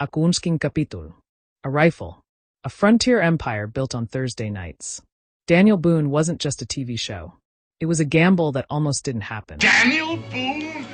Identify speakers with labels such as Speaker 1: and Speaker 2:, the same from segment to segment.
Speaker 1: a coonskin capítulo. A rifle. A frontier empire built on Thursday nights. Daniel Boone wasn't just a TV show. It was a gamble that almost didn't happen.
Speaker 2: Daniel Boone?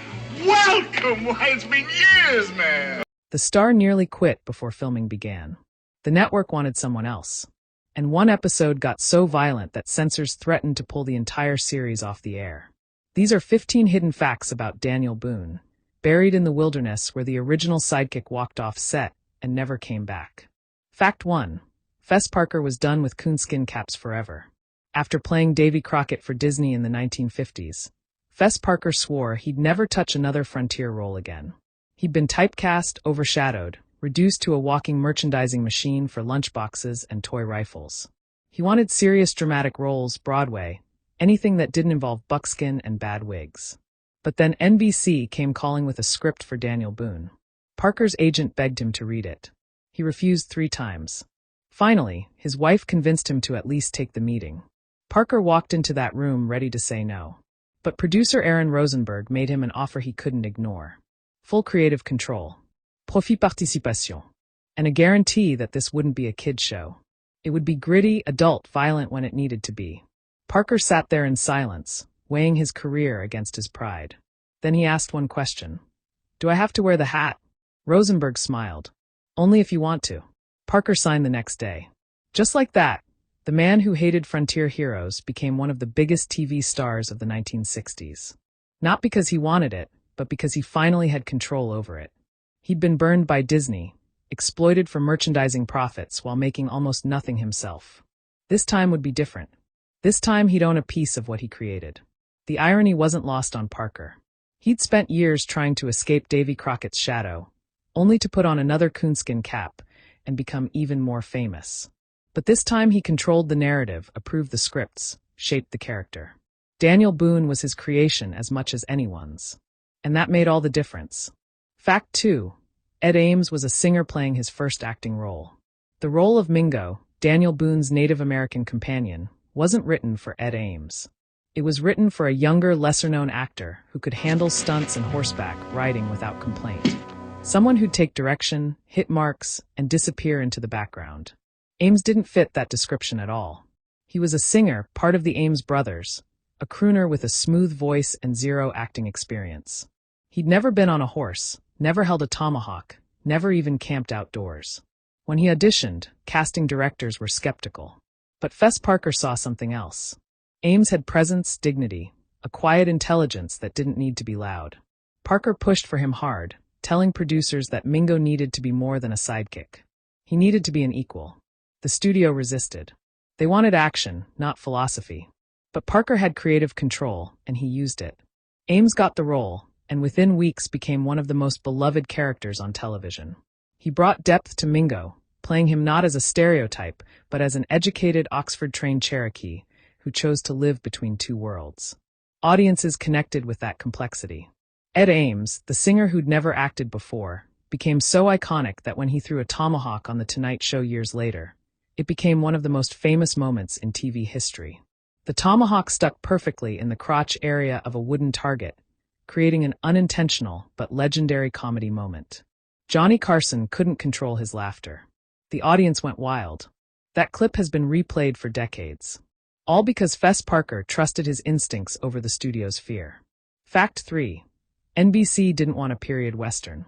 Speaker 2: Welcome! Why, it's been years, man!
Speaker 1: The star nearly quit before filming began. The network wanted someone else. And one episode got so violent that censors threatened to pull the entire series off the air. These are 15 hidden facts about Daniel Boone, buried in the wilderness where the original sidekick walked off set and never came back. Fact 1. Fess Parker was done with coonskin caps forever. After playing Davy Crockett for Disney in the 1950s, Fess Parker swore he'd never touch another frontier role again. He'd been typecast, overshadowed, reduced to a walking merchandising machine for lunchboxes and toy rifles. He wanted serious dramatic roles, Broadway, anything that didn't involve buckskin and bad wigs. But then NBC came calling with a script for Daniel Boone. Parker's agent begged him to read it. He refused 3 times. Finally, his wife convinced him to at least take the meeting. Parker walked into that room ready to say no. But producer Aaron Rosenberg made him an offer he couldn't ignore. Full creative control. Profit participation. And a guarantee that this wouldn't be a kid's show. It would be gritty, adult, violent when it needed to be. Parker sat there in silence, weighing his career against his pride. Then he asked one question. Do I have to wear the hat? Rosenberg smiled. Only if you want to. Parker signed the next day. Just like that, the man who hated frontier heroes became one of the biggest TV stars of the 1960s. Not because he wanted it, but because he finally had control over it. He'd been burned by Disney, exploited for merchandising profits while making almost nothing himself. This time would be different. This time he'd own a piece of what he created. The irony wasn't lost on Parker. He'd spent years trying to escape Davy Crockett's shadow, only to put on another coonskin cap and become even more famous. But this time he controlled the narrative, approved the scripts, shaped the character. Daniel Boone was his creation as much as anyone's. And that made all the difference. Fact 2. Ed Ames was a singer playing his first acting role. The role of Mingo, Daniel Boone's Native American companion, wasn't written for Ed Ames. It was written for a younger, lesser-known actor who could handle stunts and horseback riding without complaint. Someone who'd take direction, hit marks, and disappear into the background. Ames didn't fit that description at all. He was a singer, part of the Ames brothers, a crooner with a smooth voice and zero acting experience. He'd never been on a horse, never held a tomahawk, never even camped outdoors. When he auditioned, casting directors were skeptical. But Fess Parker saw something else. Ames had presence, dignity, a quiet intelligence that didn't need to be loud. Parker pushed for him hard, telling producers that Mingo needed to be more than a sidekick. He needed to be an equal. The studio resisted. They wanted action, not philosophy. But Parker had creative control, and he used it. Ames got the role, and within weeks became one of the most beloved characters on television. He brought depth to Mingo, playing him not as a stereotype, but as an educated Oxford-trained Cherokee who chose to live between two worlds. Audiences connected with that complexity. Ed Ames, the singer who'd never acted before, became so iconic that when he threw a tomahawk on The Tonight Show years later, it became one of the most famous moments in TV history. The tomahawk stuck perfectly in the crotch area of a wooden target, creating an unintentional but legendary comedy moment. Johnny Carson couldn't control his laughter. The audience went wild. That clip has been replayed for decades. All because Fess Parker trusted his instincts over the studio's fear. Fact 3. NBC didn't want a period western.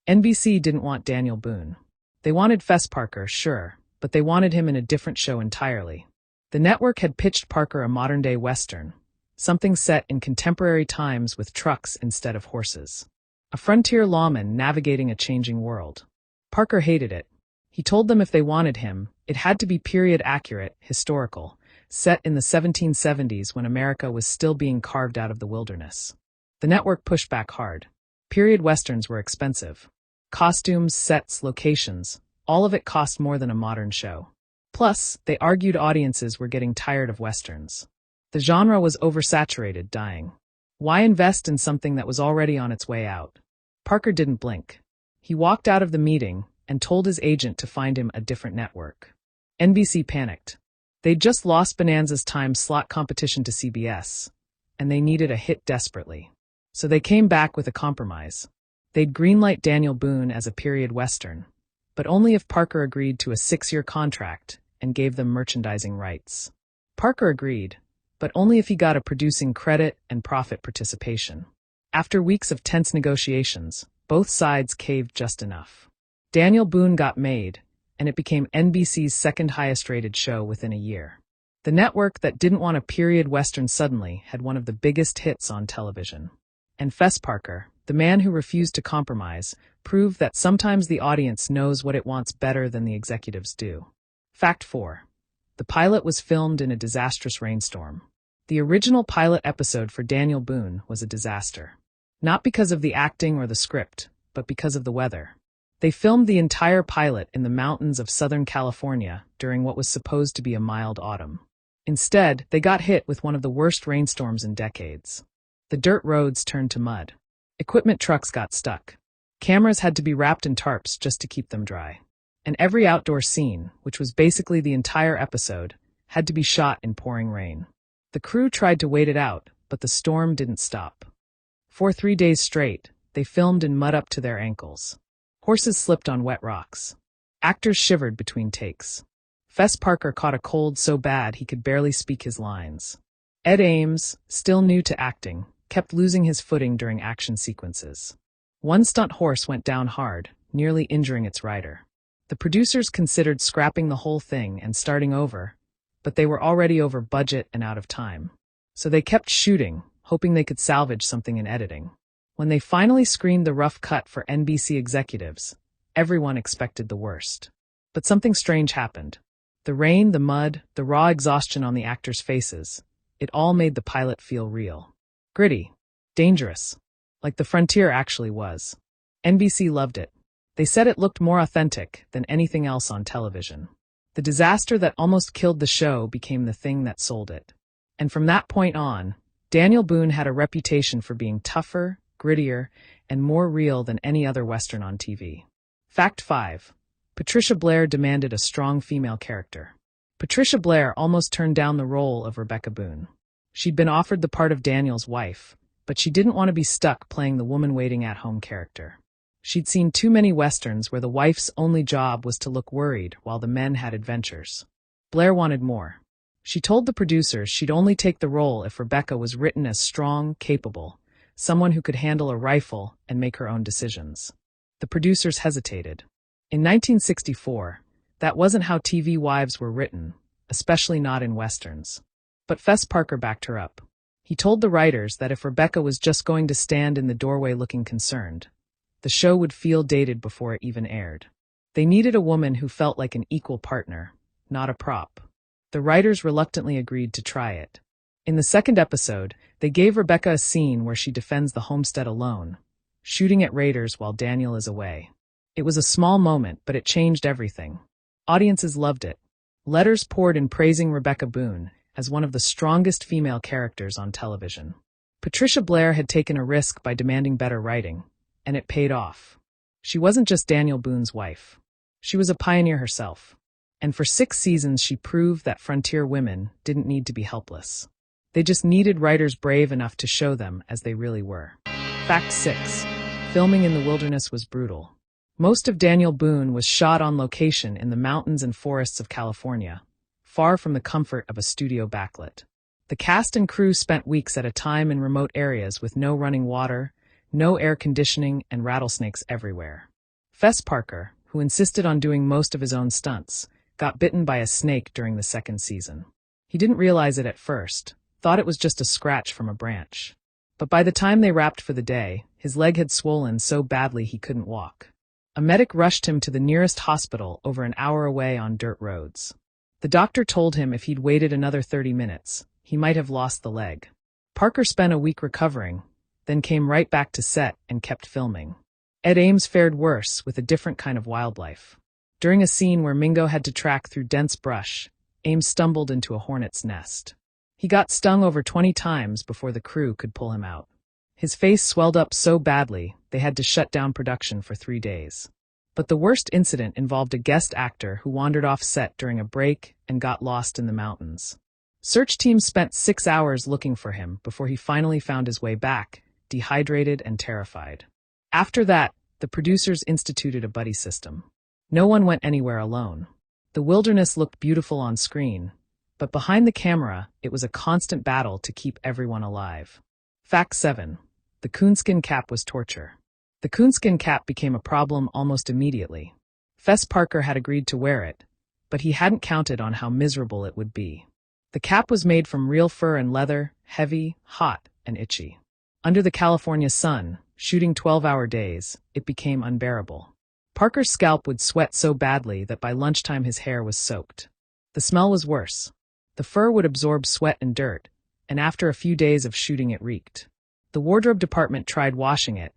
Speaker 1: NBC didn't want Daniel Boone. They wanted Fess Parker, sure, but they wanted him in a different show entirely. The network had pitched Parker a modern-day western, something set in contemporary times with trucks instead of horses. A frontier lawman navigating a changing world. Parker hated it. He told them if they wanted him, it had to be period-accurate, historical, set in the 1770s when America was still being carved out of the wilderness. The network pushed back hard. Period westerns were expensive. Costumes, sets, locations, all of it cost more than a modern show. Plus, they argued audiences were getting tired of westerns. The genre was oversaturated, dying. Why invest in something that was already on its way out? Parker didn't blink. He walked out of the meeting and told his agent to find him a different network. NBC panicked. They'd just lost Bonanza's time slot competition to CBS, and they needed a hit desperately. So they came back with a compromise. They'd greenlight Daniel Boone as a period western, but only if Parker agreed to a 6-year contract and gave them merchandising rights. Parker agreed, but only if he got a producing credit and profit participation. After weeks of tense negotiations, both sides caved just enough. Daniel Boone got made, and it became NBC's second highest-rated show within a year. The network that didn't want a period western suddenly had one of the biggest hits on television. And Fess Parker, the man who refused to compromise, proved that sometimes the audience knows what it wants better than the executives do. Fact 4. The pilot was filmed in a disastrous rainstorm. The original pilot episode for Daniel Boone was a disaster. Not because of the acting or the script, but because of the weather. They filmed the entire pilot in the mountains of Southern California during what was supposed to be a mild autumn. Instead, they got hit with one of the worst rainstorms in decades. The dirt roads turned to mud. Equipment trucks got stuck. Cameras had to be wrapped in tarps just to keep them dry. And every outdoor scene, which was basically the entire episode, had to be shot in pouring rain. The crew tried to wait it out, but the storm didn't stop. For 3 days straight, they filmed in mud up to their ankles. Horses slipped on wet rocks. Actors shivered between takes. Fess Parker caught a cold so bad he could barely speak his lines. Ames, still new to acting, kept losing his footing during action sequences. One stunt horse went down hard, nearly injuring its rider. The producers considered scrapping the whole thing and starting over, but they were already over budget and out of time. So they kept shooting, hoping they could salvage something in editing. When they finally screened the rough cut for NBC executives, everyone expected the worst. But something strange happened. The rain, the mud, the raw exhaustion on the actors' faces, it all made the pilot feel real. Gritty. Dangerous. Like the frontier actually was. NBC loved it. They said it looked more authentic than anything else on television. The disaster that almost killed the show became the thing that sold it. And from that point on, Daniel Boone had a reputation for being tougher, grittier, and more real than any other Western on TV. Fact 5. Patricia Blair demanded a strong female character. Patricia Blair almost turned down the role of Rebecca Boone. She'd been offered the part of Daniel's wife, but she didn't want to be stuck playing the woman-waiting-at-home character. She'd seen too many Westerns where the wife's only job was to look worried while the men had adventures. Blair wanted more. She told the producers she'd only take the role if Rebecca was written as strong, capable, someone who could handle a rifle and make her own decisions. The producers hesitated. In 1964, that wasn't how TV wives were written, especially not in Westerns. But Fess Parker backed her up. He told the writers that if Rebecca was just going to stand in the doorway looking concerned, the show would feel dated before it even aired. They needed a woman who felt like an equal partner, not a prop. The writers reluctantly agreed to try it. In the second episode, they gave Rebecca a scene where she defends the homestead alone, shooting at raiders while Daniel is away. It was a small moment, but it changed everything. Audiences loved it. Letters poured in praising Rebecca Boone as one of the strongest female characters on television. Patricia Blair had taken a risk by demanding better writing, and it paid off. She wasn't just Daniel Boone's wife. She was a pioneer herself. And for 6 seasons she proved that frontier women didn't need to be helpless. They just needed writers brave enough to show them as they really were. Fact 6. Filming in the wilderness was brutal. Most of Daniel Boone was shot on location in the mountains and forests of California, far from the comfort of a studio backlit. The cast and crew spent weeks at a time in remote areas with no running water, no air conditioning, and rattlesnakes everywhere. Fess Parker, who insisted on doing most of his own stunts, got bitten by a snake during the second season. He didn't realize it at first, thought it was just a scratch from a branch. But by the time they wrapped for the day, his leg had swollen so badly he couldn't walk. A medic rushed him to the nearest hospital over an hour away on dirt roads. The doctor told him if he'd waited another 30 minutes, he might have lost the leg. Parker spent a week recovering, then came right back to set and kept filming. Ames fared worse with a different kind of wildlife. During a scene where Mingo had to track through dense brush, Ames stumbled into a hornet's nest. He got stung over 20 times before the crew could pull him out. His face swelled up so badly, they had to shut down production for 3 days. But the worst incident involved a guest actor who wandered off set during a break and got lost in the mountains. Search teams spent 6 hours looking for him before he finally found his way back, dehydrated and terrified. After that, the producers instituted a buddy system. No one went anywhere alone. The wilderness looked beautiful on screen, but behind the camera, it was a constant battle to keep everyone alive. Fact 7. The coonskin cap was torture. The coonskin cap became a problem almost immediately. Fess Parker had agreed to wear it, but he hadn't counted on how miserable it would be. The cap was made from real fur and leather, heavy, hot, and itchy. Under the California sun, shooting 12-hour days, it became unbearable. Parker's scalp would sweat so badly that by lunchtime his hair was soaked. The smell was worse. The fur would absorb sweat and dirt, and after a few days of shooting it reeked. The wardrobe department tried washing it,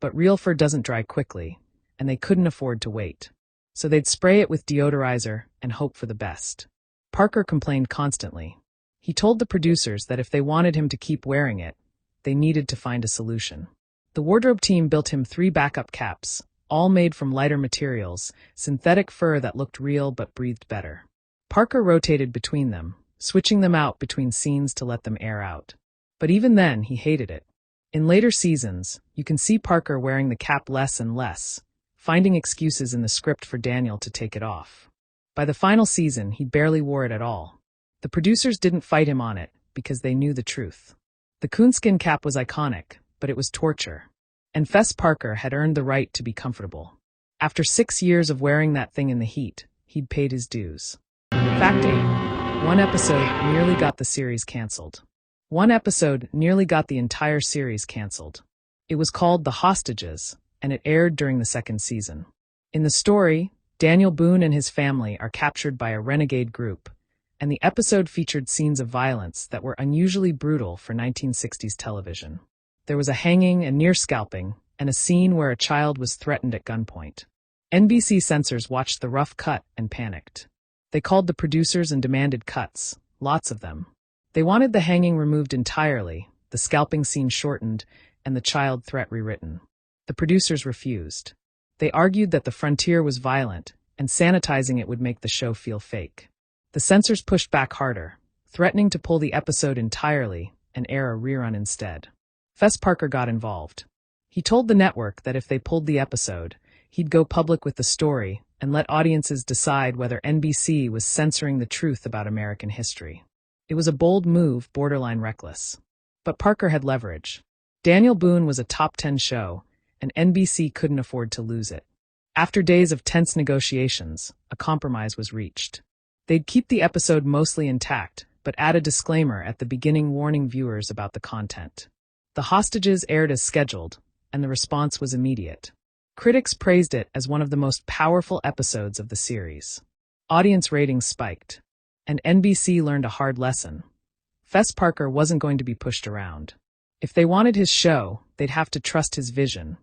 Speaker 1: but real fur doesn't dry quickly, and they couldn't afford to wait. So they'd spray it with deodorizer and hope for the best. Parker complained constantly. He told the producers that if they wanted him to keep wearing it, they needed to find a solution. The wardrobe team built him 3 backup caps, all made from lighter materials, synthetic fur that looked real but breathed better. Parker rotated between them, switching them out between scenes to let them air out. But even then, he hated it. In later seasons, you can see Parker wearing the cap less and less, finding excuses in the script for Daniel to take it off. By the final season, he barely wore it at all. The producers didn't fight him on it because they knew the truth. The coonskin cap was iconic, but it was torture. And Fess Parker had earned the right to be comfortable. After 6 years of wearing that thing in the heat, he'd paid his dues. Fact 8. One episode nearly got the series cancelled. One episode nearly got the entire series cancelled. It was called The Hostages, and it aired during the 2nd season. In the story, Daniel Boone and his family are captured by a renegade group, and the episode featured scenes of violence that were unusually brutal for 1960s television. There was a hanging and near scalping, and a scene where a child was threatened at gunpoint. NBC censors watched the rough cut and panicked. They called the producers and demanded cuts, lots of them. They wanted the hanging removed entirely, the scalping scene shortened, and the child threat rewritten. The producers refused. They argued that the frontier was violent, and sanitizing it would make the show feel fake. The censors pushed back harder, threatening to pull the episode entirely and air a rerun instead. Fess Parker got involved. He told the network that if they pulled the episode, he'd go public with the story and let audiences decide whether NBC was censoring the truth about American history. It was a bold move, borderline reckless. But Parker had leverage. Daniel Boone was a top 10 show, and NBC couldn't afford to lose it. After days of tense negotiations, a compromise was reached. They'd keep the episode mostly intact, but add a disclaimer at the beginning warning viewers about the content. The Hostages aired as scheduled, and the response was immediate. Critics praised it as one of the most powerful episodes of the series. Audience ratings spiked, and NBC learned a hard lesson. Fess Parker wasn't going to be pushed around. If they wanted his show, they'd have to trust his vision,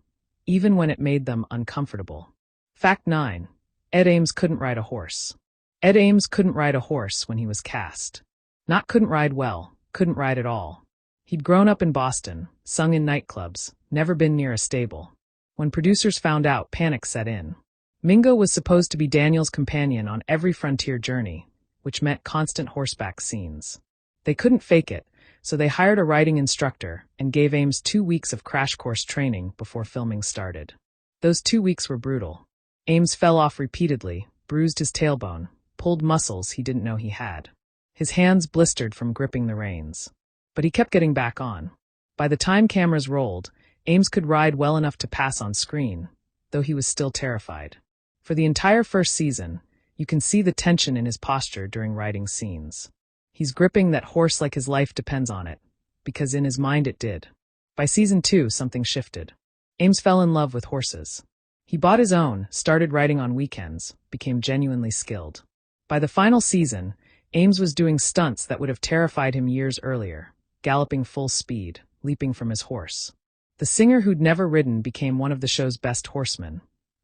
Speaker 1: even when it made them uncomfortable. Fact 9. Ed Ames couldn't ride a horse. Ed Ames couldn't ride a horse when he was cast. Not couldn't ride well, couldn't ride at all. He'd grown up in Boston, sung in nightclubs, never been near a stable. When producers found out, panic set in. Mingo was supposed to be Daniel's companion on every frontier journey, which meant constant horseback scenes. They couldn't fake it, so they hired a riding instructor and gave Ames 2 weeks of crash course training before filming started. Those 2 weeks were brutal. Ames fell off repeatedly, bruised his tailbone, pulled muscles he didn't know he had. His hands blistered from gripping the reins. But he kept getting back on. By the time cameras rolled, Ames could ride well enough to pass on screen, though he was still terrified. For the entire 1st season, you can see the tension in his posture during riding scenes. He's gripping that horse like his life depends on it, because in his mind it did. By season 2, something shifted. Ames fell in love with horses. He bought his own, started riding on weekends, became genuinely skilled. By the final season, Ames was doing stunts that would have terrified him years earlier, galloping full speed, leaping from his horse. The singer who'd never ridden became one of the show's best horsemen,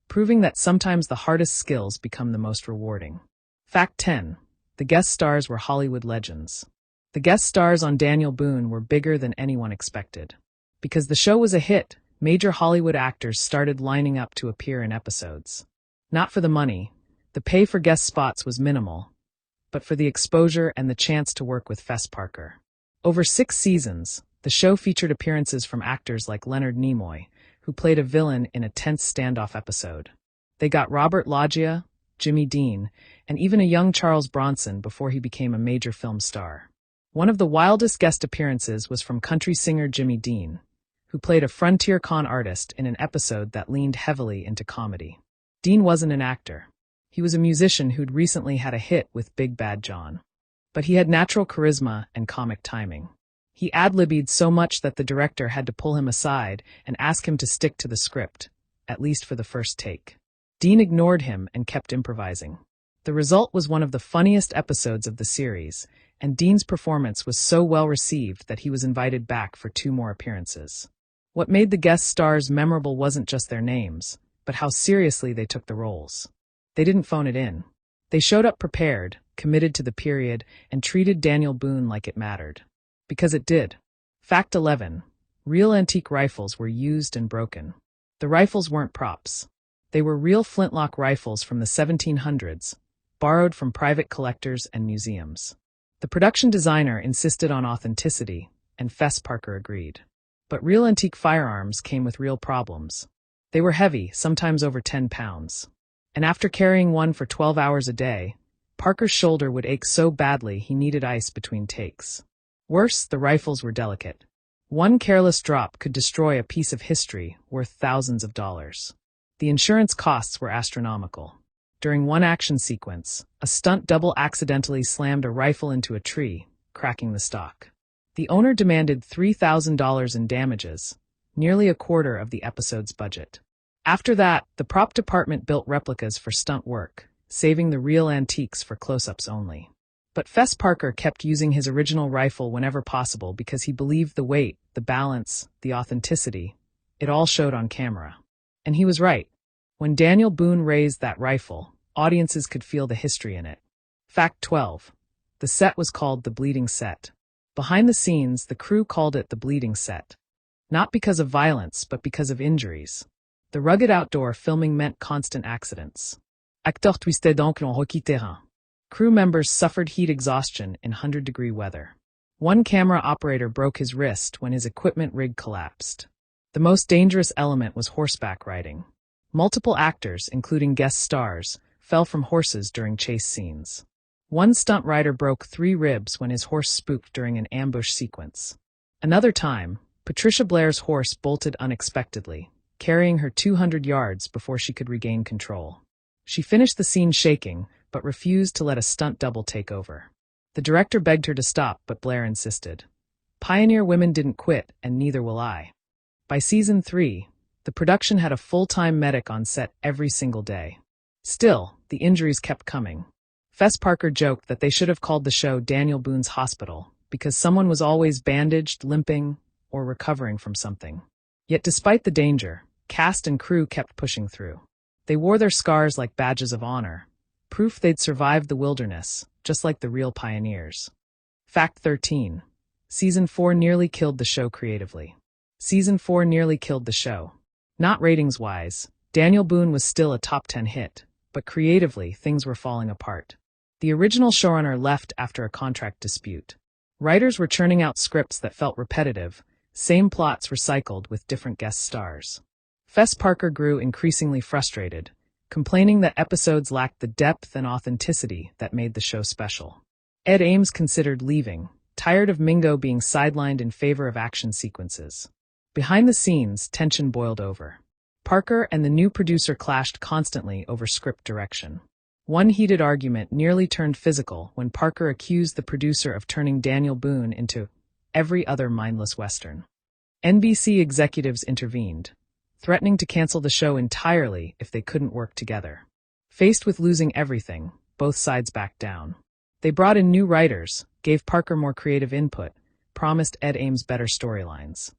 Speaker 1: proving that sometimes the hardest skills become the most rewarding. Fact 10. The guest stars were Hollywood legends. The guest stars on Daniel Boone were bigger than anyone expected. Because the show was a hit, major Hollywood actors started lining up to appear in episodes. Not for the money. The pay for guest spots was minimal, but for the exposure and the chance to work with Fess Parker. Over 6 seasons, the show featured appearances from actors like Leonard Nimoy, who played a villain in a tense standoff episode. They got Robert Loggia, Jimmy Dean, and even a young Charles Bronson before he became a major film star. One of the wildest guest appearances was from country singer Jimmy Dean, who played a frontier con artist in an episode that leaned heavily into comedy. Dean wasn't an actor. He was a musician who'd recently had a hit with Big Bad John. But he had natural charisma and comic timing. He ad-libbed so much that the director had to pull him aside and ask him to stick to the script, at least for the first take. Dean ignored him and kept improvising. The result was one of the funniest episodes of the series, and Dean's performance was so well received that he was invited back for 2 more appearances. What made the guest stars memorable wasn't just their names, but how seriously they took the roles. They didn't phone it in. They showed up prepared, committed to the period, and treated Daniel Boone like it mattered. Because it did. Fact 11. Real antique rifles were used and broken. The rifles weren't props. They were real flintlock rifles from the 1700s, borrowed from private collectors and museums. The production designer insisted on authenticity, and Fess Parker agreed. But real antique firearms came with real problems. They were heavy, sometimes over 10 pounds. And after carrying one for 12 hours a day, Parker's shoulder would ache so badly he needed ice between takes. Worse, the rifles were delicate. One careless drop could destroy a piece of history worth thousands of dollars. The insurance costs were astronomical. During one action sequence, a stunt double accidentally slammed a rifle into a tree, cracking the stock. The owner demanded $3,000 in damages, nearly a quarter of the episode's budget. After that, the prop department built replicas for stunt work, saving the real antiques for close-ups only. But Fess Parker kept using his original rifle whenever possible because he believed the weight, the balance, the authenticity, it all showed on camera. And he was right. When Daniel Boone raised that rifle, audiences could feel the history in it. Fact 12. The set was called the Bleeding Set. Behind the scenes, the crew called it the Bleeding Set. Not because of violence, but because of injuries. The rugged outdoor filming meant constant accidents. Acteurs twistaient donc le hockey terrain. Crew members suffered heat exhaustion in 100-degree weather. One camera operator broke his wrist when his equipment rig collapsed. The most dangerous element was horseback riding. Multiple actors, including guest stars, fell from horses during chase scenes. One stunt rider broke 3 ribs when his horse spooked during an ambush sequence. Another time, Patricia Blair's horse bolted unexpectedly, carrying her 200 yards before she could regain control. She finished the scene shaking, but refused to let a stunt double take over. The director begged her to stop, but Blair insisted. Pioneer women didn't quit, and neither will I. By season 3, the production had a full-time medic on set every single day. Still, the injuries kept coming. Fess Parker joked that they should have called the show Daniel Boone's Hospital, because someone was always bandaged, limping, or recovering from something. Yet despite the danger, cast and crew kept pushing through. They wore their scars like badges of honor, proof they'd survived the wilderness, just like the real pioneers. Fact 13. Season 4 nearly killed the show creatively. Season 4 nearly killed the show. Not ratings-wise, Daniel Boone was still a top 10 hit, but creatively, things were falling apart. The original showrunner left after a contract dispute. Writers were churning out scripts that felt repetitive, same plots recycled with different guest stars. Fess Parker grew increasingly frustrated, complaining that episodes lacked the depth and authenticity that made the show special. Ames considered leaving, tired of Mingo being sidelined in favor of action sequences. Behind the scenes, tension boiled over. Parker and the new producer clashed constantly over script direction. One heated argument nearly turned physical when Parker accused the producer of turning Daniel Boone into every other mindless Western. NBC executives intervened, threatening to cancel the show entirely if they couldn't work together. Faced with losing everything, both sides backed down. They brought in new writers, gave Parker more creative input, promised Ames better storylines.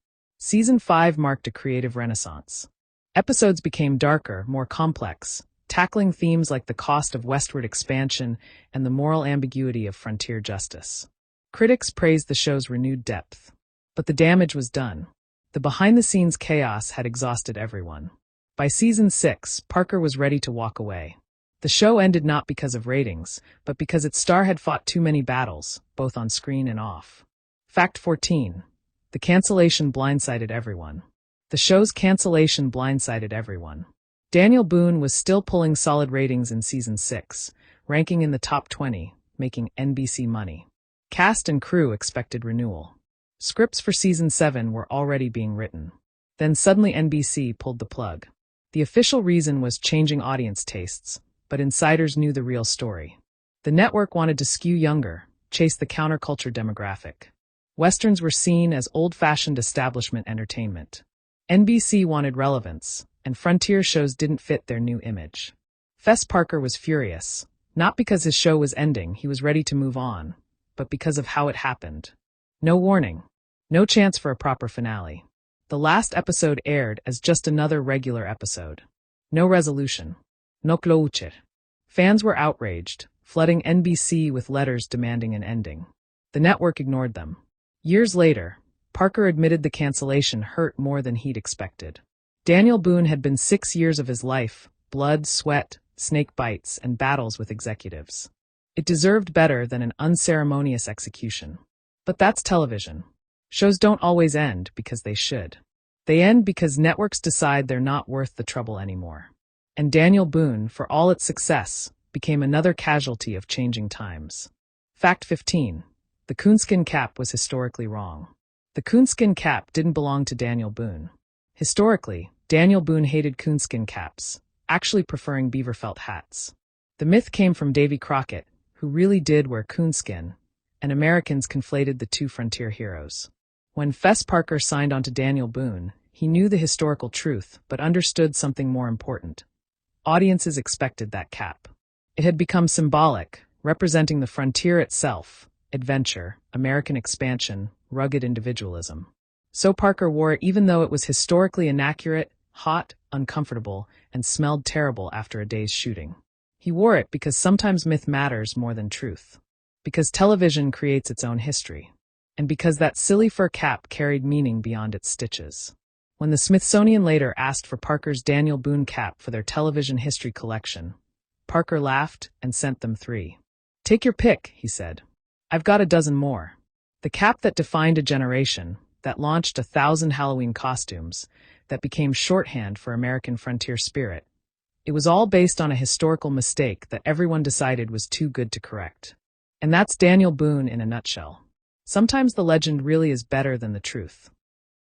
Speaker 1: Season 5 marked a creative renaissance. Episodes became darker, more complex, tackling themes like the cost of westward expansion and the moral ambiguity of frontier justice. Critics praised the show's renewed depth. But the damage was done. The behind-the-scenes chaos had exhausted everyone. By season 6, Parker was ready to walk away. The show ended not because of ratings, but because its star had fought too many battles, both on screen and off. Fact 14. The cancellation blindsided everyone. The show's cancellation blindsided everyone. Daniel Boone was still pulling solid ratings in season 6, ranking in the top 20, making NBC money. Cast and crew expected renewal. Scripts for season 7 were already being written. Then suddenly NBC pulled the plug. The official reason was changing audience tastes, but insiders knew the real story. The network wanted to skew younger, chase the counterculture demographic. Westerns were seen as old-fashioned establishment entertainment. NBC wanted relevance, and frontier shows didn't fit their new image. Fess Parker was furious, not because his show was ending, he was ready to move on, but because of how it happened. No warning. No chance for a proper finale. The last episode aired as just another regular episode. No resolution. No closure. Fans were outraged, flooding NBC with letters demanding an ending. The network ignored them. Years later, Parker admitted the cancellation hurt more than he'd expected. Daniel Boone had been 6 years of his life, blood, sweat, snake bites, and battles with executives. It deserved better than an unceremonious execution. But that's television. Shows don't always end because they should. They end because networks decide they're not worth the trouble anymore. And Daniel Boone, for all its success, became another casualty of changing times. Fact 15. The coonskin cap was historically wrong. The coonskin cap didn't belong to Daniel Boone. Historically, Daniel Boone hated coonskin caps, actually preferring beaver felt hats. The myth came from Davy Crockett, who really did wear coonskin, and Americans conflated the two frontier heroes. When Fess Parker signed on to Daniel Boone, he knew the historical truth, but understood something more important. Audiences expected that cap. It had become symbolic, representing the frontier itself, adventure, American expansion, rugged individualism. So Parker wore it even though it was historically inaccurate, hot, uncomfortable, and smelled terrible after a day's shooting. He wore it because sometimes myth matters more than truth. Because television creates its own history. And because that silly fur cap carried meaning beyond its stitches. When the Smithsonian later asked for Parker's Daniel Boone cap for their television history collection, Parker laughed and sent them 3. "Take your pick," he said. "I've got a dozen more." The cap that defined a generation, that launched 1,000 Halloween costumes, that became shorthand for American frontier spirit. It was all based on a historical mistake that everyone decided was too good to correct. And that's Daniel Boone in a nutshell. Sometimes the legend really is better than the truth.